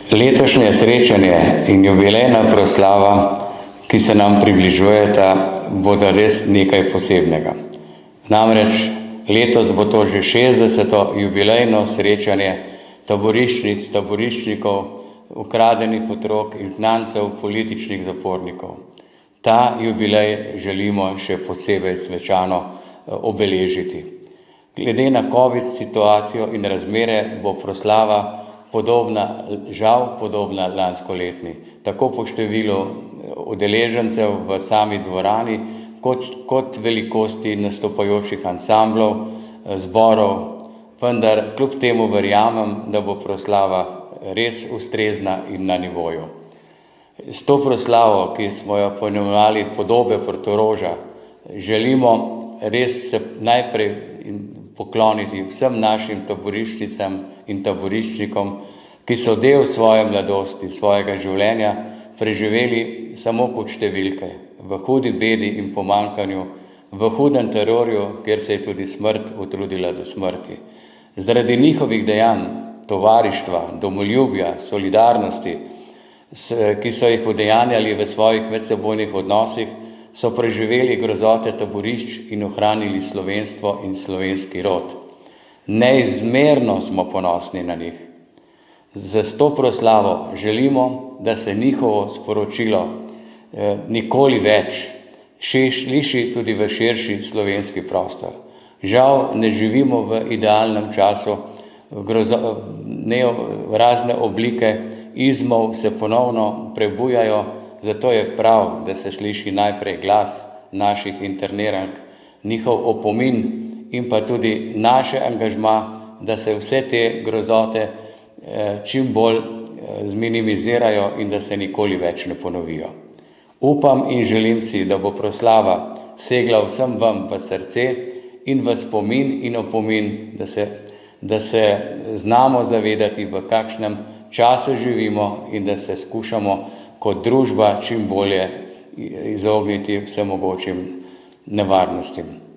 Letošnje srečanje in jubilejna proslava, ki se nam približujeta, bodo res nekaj posebnega. Namreč letos bo to že 60. jubilejno srečanje taboriščnic, taboriščnikov, ukradenih otrok, izgnancev, političnih zapornikov. Ta jubilej želimo še posebej svečano obeležiti. Glede na COVID situacijo in razmere bo proslava žal podobna lanskoletni, tako po številu udeležencev v sami dvorani, kot velikosti nastopajočih ansamblov, zborov, vendar kljub temu verjamem, da bo proslava res ustrezna in na nivoju. S to proslavo, ki smo jo poimenovali Podobe Portoroža, želimo res se najprej pokloniti vsem našim taboriščnicam in taboriščnikom, ki so del svoje mladosti, svojega življenja preživeli samo kot številke, v hudi bedi in pomanjkanju, v hudem terorju, kjer se je tudi smrt utrudila do smrti. Zaradi njihovih dejanj, tovarištva, domoljubja, solidarnosti, ki so jih udejanjali v svojih medsebojnih odnosih, so preživeli grozote taborišč in ohranili slovenstvo in slovenski rod. Neizmerno smo ponosni na njih. Z to proslavo želimo, da se njihovo sporočilo nikoli več sliši tudi v širši slovenski prostor. Žal ne živimo v idealnem času, razne oblike izmov se ponovno prebujajo, zato je prav, da se sliši najprej glas naših internirank, njihov opomin in pa tudi naš angažma, da se vse te grozote čim bolj zminimizirajo in da se nikoli več ne ponovijo. Upam in želim si, da bo proslava segla vsem vam v srce in v spomin in opomin, da se znamo zavedati, v kakšnem času živimo in da se skušamo kot družba čim bolje izogniti vsemogočim nevarnostim.